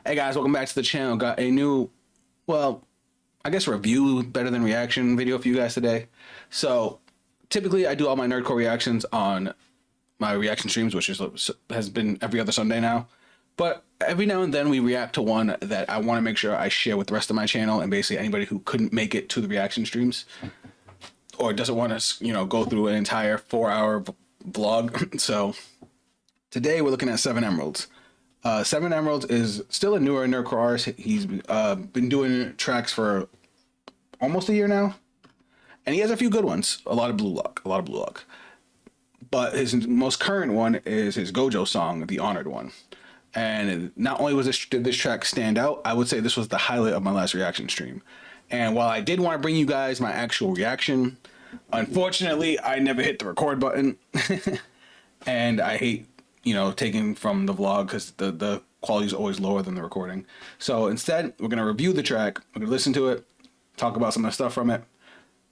Hey guys, welcome back to the channel. Got a new, well, I guess review better than reaction video for you guys today. So typically I do all my nerdcore reactions on my reaction streams, which has been every other Sunday now. But every now and then we react to one that I want to make sure I share with the rest of my channel, and basically anybody who couldn't make it to the reaction streams or doesn't want to, go through an entire 4-hour vlog. So today we're looking at 7EMRALDS. 7EMRALDS is still a newer nerdcore artist. He's been doing tracks for almost a year now, and he has a few good ones. A lot of blue luck. But his most current one is his Gojo song, the Honored one. And not only did this track stand out, I would say this was the highlight of my last reaction stream. And while I did want to bring you guys my actual reaction, unfortunately, I never hit the record button. And I hate, taking from the vlog because the quality is always lower than the recording. So instead, we're going to review the track. We're going to listen to it, talk about some of the stuff from it,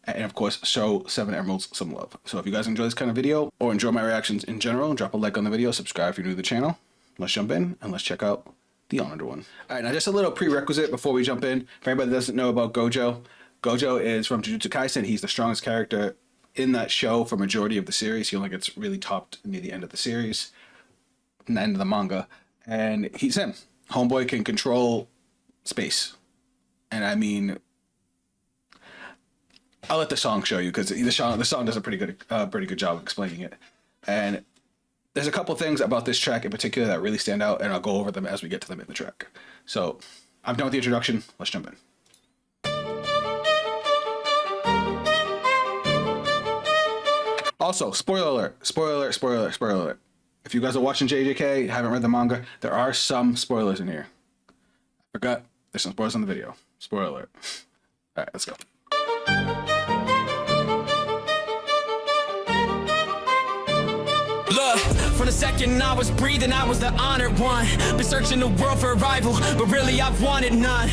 and of course, show 7EMRALDS some love. So if you guys enjoy this kind of video or enjoy my reactions in general, drop a like on the video, subscribe if you're new to the channel. Let's jump in and let's check out the Honored one. All right, now just a little prerequisite before we jump in. For anybody that doesn't know about Gojo, Gojo is from Jujutsu Kaisen. He's the strongest character in that show for majority of the series. He only gets really topped near the end of the series, in the end of the manga. And he's him. Homeboy can control space. And I mean, I'll let the song show you because the song does a pretty good job of explaining it. And there's a couple things about this track in particular that really stand out, and I'll go over them as we get to them in the track. So I'm done with the introduction. Let's jump in. Also, spoiler alert. If you guys are watching JJK, haven't read the manga, there are some spoilers in here. I forgot, there's some spoilers on the video. Spoiler alert. All right, let's go. Look, from the second I was breathing, I was the honored one. Been searching the world for a rival, but really I've wanted none.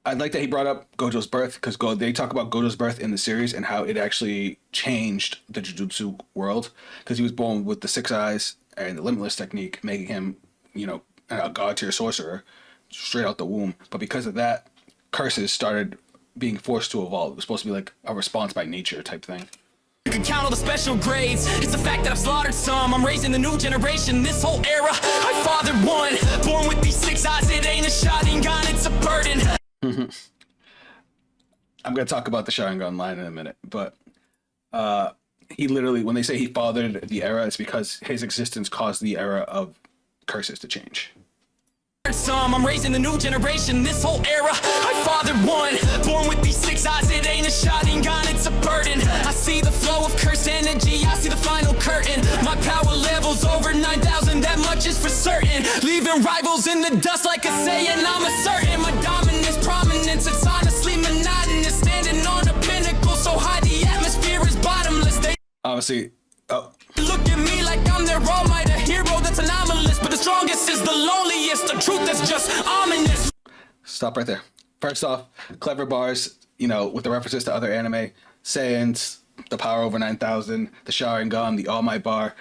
I'd like that he brought up Gojo's birth, because they talk about Gojo's birth in the series and how it actually changed the Jujutsu world, because he was born with the 6 eyes and the limitless technique, making him, a god-tier sorcerer straight out the womb. But because of that, curses started being forced to evolve. It was supposed to be like a response by nature type thing. You can count all the special grades. It's the fact that I've slaughtered some. I'm raising the new generation. This whole era, I fathered one. Born with these 6 eyes, it ain't a Sharingan, it's a burden. I'm going to talk about the Sharingan line in a minute, but he literally, when they say he fathered the era, it's because his existence caused the era of curses to change. I'm raising the new generation. This whole era, I fathered one. Born with these 6 eyes, it ain't a Sharingan, it's a burden. I see the flow of cursed energy, I see the final curtain. My power level's over 9,000, that much is for certain. Leaving rivals in the dust like a Saiyan, I'm asserting my dominance, prominence. It's honestly monotonous, standing on a pinnacle so high the atmosphere is bottomless. Obviously, look at me like I'm their all might, a hero that's anomalous, but the strongest is the loneliest. The truth is just ominous. Stop right there. First off, clever bars, with the references to other anime, Saiyans, the power over 9,000, the Sharingan, the All Might bar.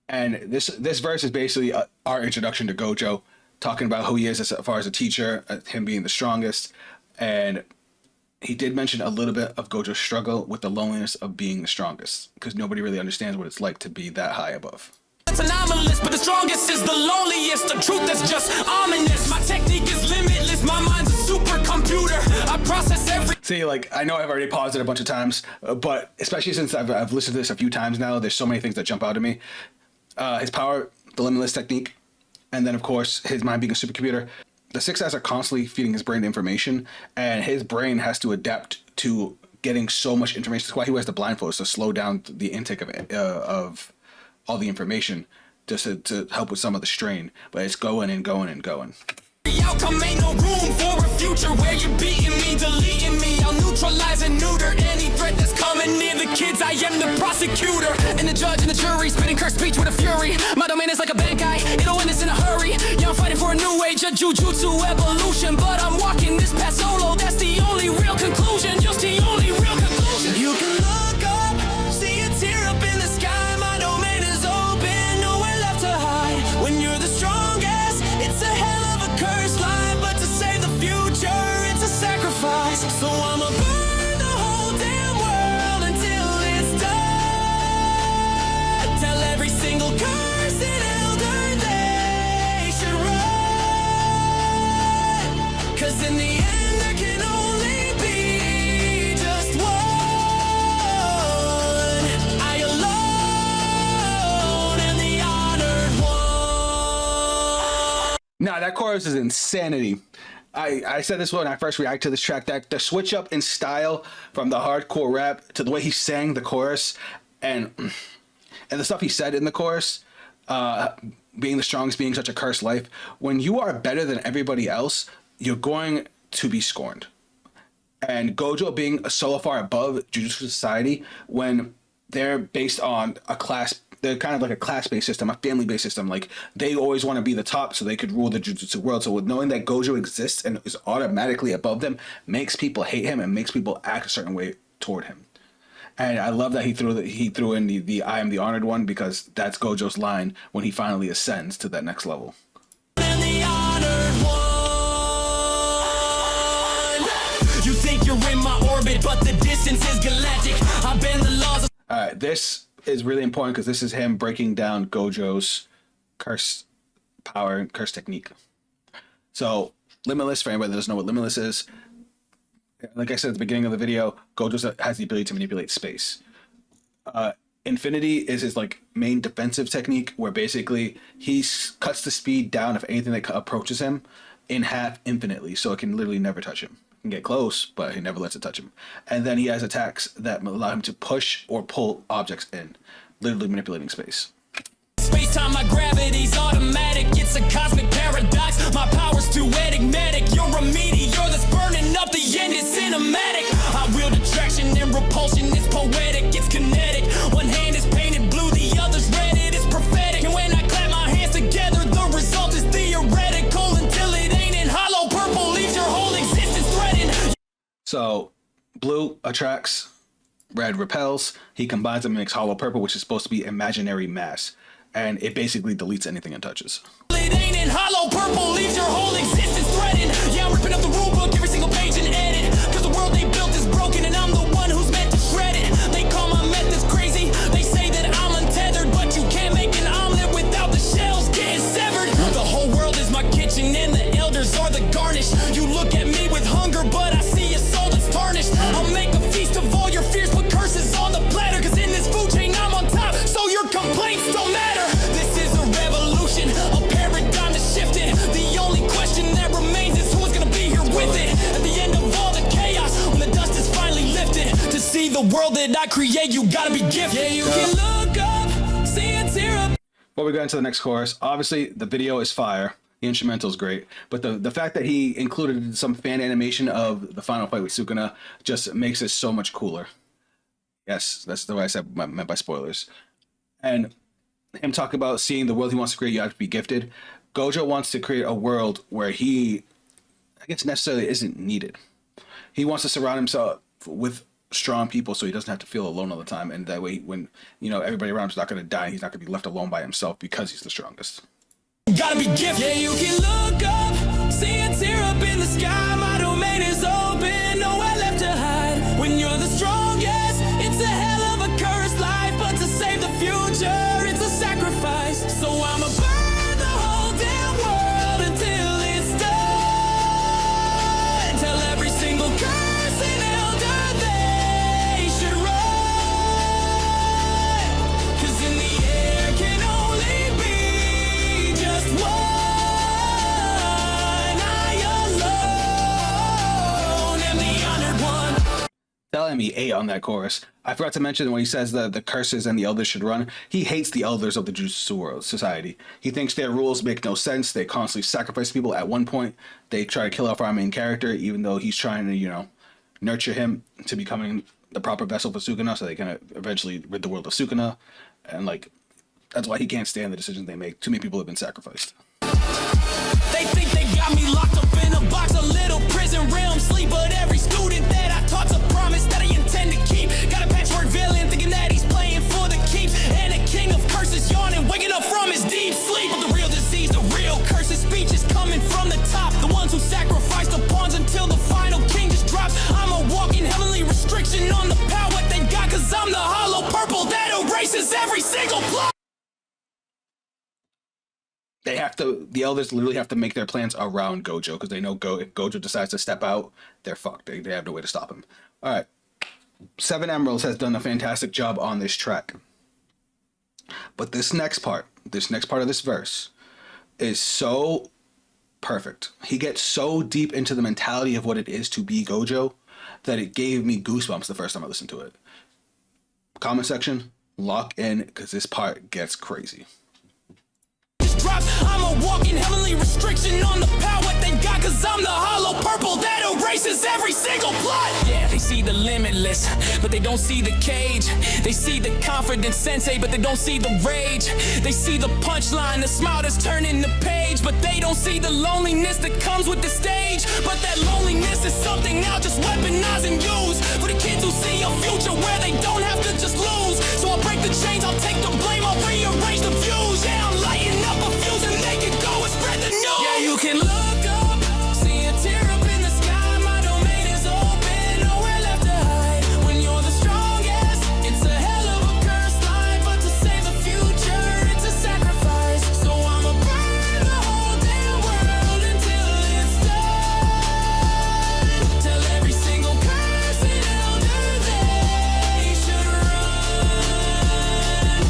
And this verse is basically our introduction to Gojo, talking about who he is as far as a teacher, him being the strongest. And he did mention a little bit of Gojo's struggle with the loneliness of being the strongest, because nobody really understands what it's like to be that high above. It's anomalous, but the strongest is the loneliest. The truth is just ominous. My technique is limitless. My mind's a supercomputer. I process every... See, I know I've already paused it a bunch of times, but especially since I've listened to this a few times now, there's so many things that jump out at me. His power, the limitless technique, and then, of course, his mind being a supercomputer. The 6 eyes are constantly feeding his brain information, and his brain has to adapt to getting so much information. That's why he wears the blindfolds, to slow down the intake of all the information, just to help with some of the strain. But it's going and going and going. The outcome ain't no room for a future where you're beating me, deleting me. I'll neutralize and neuter any threat that's coming near the kids. I am the prosecutor and the judge and the jury, spitting cursed speech with a fury. My domain is like a bad guy, it'll end us in a hurry. Yeah, I'm fighting for a new age, a Jujutsu evolution, but I'm walking this path solo. That's the only real conclusion, just the only real conclusion. You can look up, see a tear up in the sky. My domain is open, nowhere left to hide. When you're the strong Nah, that chorus is insanity. I said this when I first reacted to this track, that the switch up in style from the hardcore rap to the way he sang the chorus and the stuff he said in the chorus, being the strongest, being such a cursed life. When you are better than everybody else, you're going to be scorned. And Gojo being so far above Jujutsu Society, when they're based on a class, they're kind of like a class-based system, a family-based system. Like, they always want to be the top so they could rule the Jujutsu world. So with knowing that Gojo exists and is automatically above them makes people hate him and makes people act a certain way toward him. And I love that he threw in the I am the honored one, because that's Gojo's line when he finally ascends to that next level. And the honored one. You think you're in my orbit, but the distance is galactic. I bend the laws of... All right, this is really important because this is him breaking down Gojo's curse power and curse technique. So Limitless, for anybody that doesn't know what Limitless is, like I said at the beginning of the video, Gojo has the ability to manipulate space. Infinity is his like main defensive technique, where basically he cuts the speed down of anything that approaches him in half infinitely, so it can literally never touch him. It can get close, but he never lets it touch him. And then he has attacks that allow him to push or pull objects in, literally manipulating space. Space-time, my gravity's automatic. It's a cosmic paradox. My power's too enigmatic. You're a meteor that's burning up. The end is cinematic. I wield attraction and repulsion. It's poetic. It's kinetic. One hand is painted blue, the other's red. It is prophetic. And when I clap my hands together, the result is theoretical. Until it ain't in hollow purple, leaves your whole existence threatened. So blue attracts, red repels. He combines them and makes hollow purple, which is supposed to be imaginary mass. And it basically deletes anything it touches. It ain't in hollow purple, leaves your whole existence threatened. Yeah, I'm ripping up the rule book, every single page and edit. Cause the world they built is broken and I'm the one who's meant to shred it. They call my methods crazy, they say that I'm untethered. But you can't make an omelet without the shells getting severed. The whole world is my kitchen and the elders are the garnish. You look at me with hunger, but I see a soul that's tarnished. I'll make a feast of all your fears, put curses on the platter. Cause in this food chain I'm on top, so your complaints don't matter. This is a revolution, a paradigm that's shifted. The only question that remains is who's gonna be here with it. At the end of all the chaos, when the dust is finally lifted, to see the world that I create, you gotta be gifted. Yeah, you can look up, see it's here up. Before we go into the next chorus, obviously the video is fire. The instrumental is great, but the fact that he included some fan animation of the final fight with Sukuna just makes it so much cooler. Yes, that's the way I said meant by spoilers. And him talking about seeing the world he wants to create, you have to be gifted. Gojo wants to create a world where he, I guess, necessarily isn't needed. He wants to surround himself with strong people so he doesn't have to feel alone all the time. And that way, when, you know, everybody around him's not going to die, he's not going to be left alone by himself because he's the strongest. You gotta be gifted. Yeah, you can look up, see it's here up in the sky. My domain is open, nowhere left to hide. When you're the strongest, it's a hell of a cursed life. But to save the future, it's a sacrifice. So I'ma burn the whole damn world until it's done. Tell every single cursing elder they should run. Cause in the air can only be just one. I alone am the honored one. Telling me 8 on that chorus. I forgot to mention when he says that the curses and the elders should run, he hates the elders of the Jujutsu World Society. He thinks their rules make no sense. They constantly sacrifice people. At one point, they try to kill off our main character, even though he's trying to, you know, nurture him to becoming the proper vessel for Sukuna, so they can eventually rid the world of Sukuna. And, like, that's why he can't stand the decisions they make. Too many people have been sacrificed. They think they got me locked up in a box, a little prison realm sleep. But every student that I taught's a promise that I intend to keep. Got a patchwork villain thinking that he's playing for the keeps. And a king of curses yawning, waking up from his deep sleep. But the real disease, the real curse, his speech is coming from the top. The ones who sacrifice the pawns until the final king just drops. I'm a walking heavenly restriction on the power they got. Cause I'm the hollow purple that erases every single plot. They have to, the elders literally have to make their plans around Gojo, because they know if Gojo decides to step out, they're fucked. They have no way to stop him. All right. 7EMRALDS has done a fantastic job on this track. But this next part of this verse is so perfect. He gets so deep into the mentality of what it is to be Gojo that it gave me goosebumps the first time I listened to it. Comment section, lock in, because this part gets crazy. I'm a walking heavenly restriction on the power they got, cause I'm the hollow purple that erases every single plot. Yeah, they see the limitless, but they don't see the cage. They see the confident sensei, but they don't see the rage. They see the punchline, the smile that's turning the page, but they don't see the loneliness that comes with the stage. But that loneliness is something I'll just weaponize and use for the kids who see a future where they don't have to just lose. So I'll break the chains, I'll take the blame, I'll rearrange the views. Yeah, I'm lighting up a fuse and they can go and spread the news. Yeah, you can look up, see a tear up in the sky. My domain is open, nowhere left to hide. When you're the strongest, it's a hell of a cursed life, but to save the future, it's a sacrifice. So I'ma burn the whole damn world until it's done. Tell every single person elder they should run.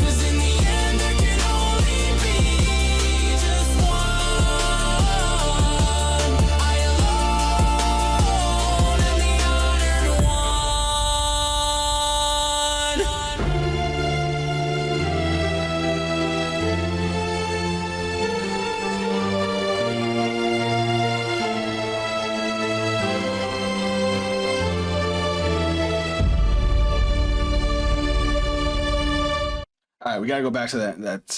Cause in the end there can only be just one. I alone am the honored one. All right, we gotta go back to that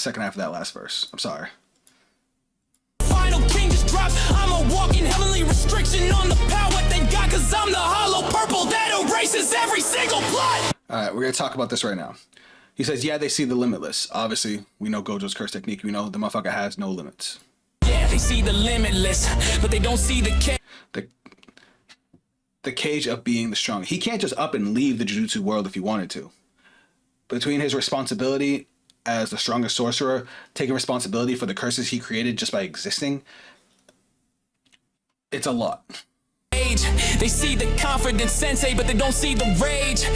second half of that last verse. I'm sorry. Final king just dropped. I'm a walking heavenly restriction on the power they got, cause I'm the hollow purple that erases every single plot. All right, we're gonna talk about this right now. He says, yeah, they see the limitless. Obviously, we know Gojo's curse technique. We know the motherfucker has no limits. Yeah, they see the limitless, but they don't see the The cage of being the strong. He can't just up and leave the Jujutsu world if he wanted to. Between his responsibility as the strongest sorcerer, taking responsibility for the curses he created just by existing, it's a lot. age. They see the confident sensei, but they don't see the rage.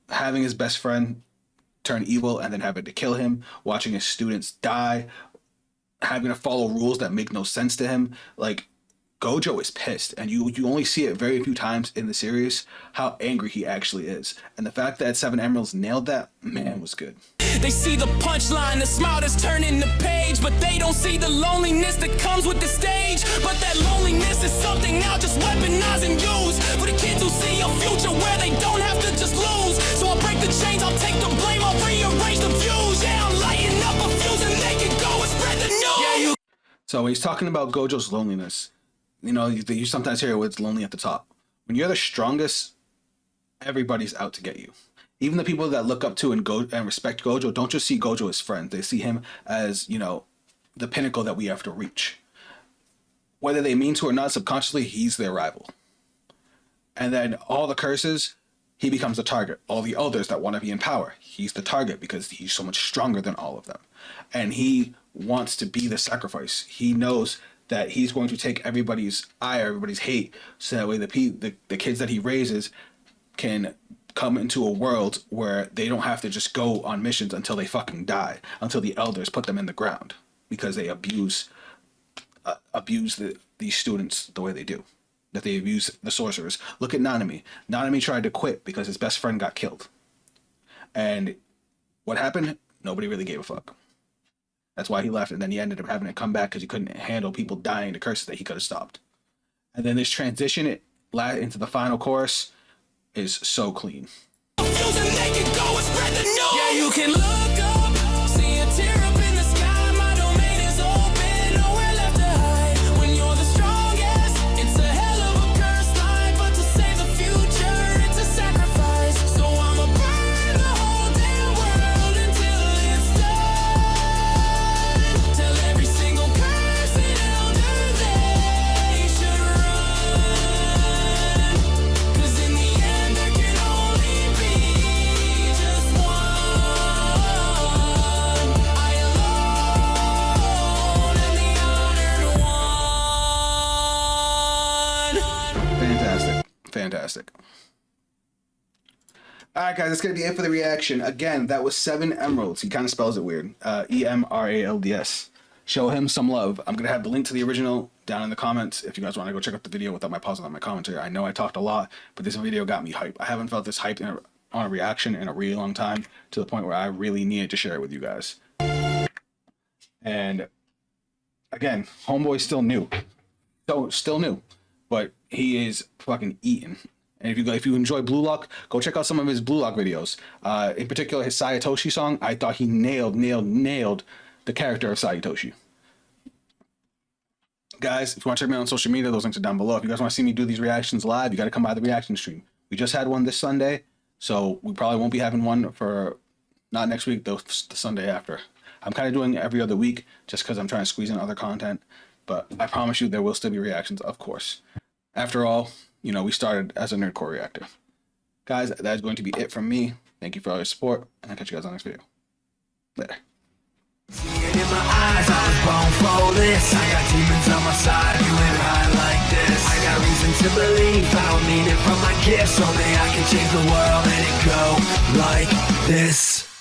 Having his best friend turn evil and then having to kill him, watching his students die, having to follow rules that make no sense to him. Like, Gojo is pissed, and you only see it very few times in the series how angry he actually is. And the fact that 7EMRALDS nailed that, man, was good. They see the punchline, the smile that's turning the page, but they don't see the loneliness that comes with the stage. But that loneliness is something I'll just weaponize and use for the kids who see a future where they don't have to just lose. So I'll break the chains, I'll take the blame, I'll rearrange the views. Yeah, I'm lighting up a fuse and they can go and spread the news. Yeah, you. So he's talking about Gojo's loneliness. You know, you sometimes hear it's lonely at the top. When you're the strongest, everybody's out to get you. Even the people that look up to and respect Gojo don't just see Gojo as friend. They see him as, you know, the pinnacle that we have to reach. Whether they mean to or not, subconsciously, he's their rival. And then all the curses, he becomes the target. All the elders that want to be in power, he's the target because he's so much stronger than all of them. And he wants to be the sacrifice. He knows that he's going to take everybody's ire, everybody's hate, so that way the kids that he raises can come into a world where they don't have to just go on missions until they fucking die, until the elders put them in the ground because they abuse these students the way they do, that they abuse the sorcerers. Look at Nanami. Nanami tried to quit because his best friend got killed. And what happened? Nobody really gave a fuck. That's why he left, and then he ended up having to come back because he couldn't handle people dying to curses that he could have stopped. And then this transition into the final chorus is so clean. Yeah, you can look up, see a tear up in the sky. My domain is open, nowhere left to hide. When you're the strongest, it's a hell of a cursed life, but to save the future, it's a sacrifice. So I'ma burn the whole damn world until it's done. Tell every single person elder they should run. Cause in the end there can only be just one. I alone am the honored one. Fantastic. All right, guys, that's going to be it for the reaction. Again, that was 7EMRALDS. He kind of spells it weird. EMRALDS. Show him some love. I'm going to have the link to the original down in the comments if you guys want to go check out the video without my pause, without my commentary. I know I talked a lot, but this video got me hype. I haven't felt this hype on a reaction in a really long time, to the point where I really needed to share it with you guys. And again, homeboy's still new. So still new, but he is fucking eating. And if you enjoy Blue Lock, go check out some of his Blue Lock videos. In particular, his Sayatoshi song. I thought he nailed the character of Sayatoshi. Guys, if you want to check me out on social media, those links are down below. If you guys want to see me do these reactions live, you got to come by the reaction stream. We just had one this Sunday, so we probably won't be having one for not next week, the Sunday after. I'm kind of doing every other week just because I'm trying to squeeze in other content, but I promise you there will still be reactions, of course. After all, you know, we started as a nerdcore reactor. Guys, that is going to be it from me. Thank you for all your support, and I'll catch you guys on the next video. Later. See it in my eyes, I was born for this. I got demons on my side, you ain't high like this. I got reason to believe, I don't need it from my gifts. Only I can change the world and it go like this.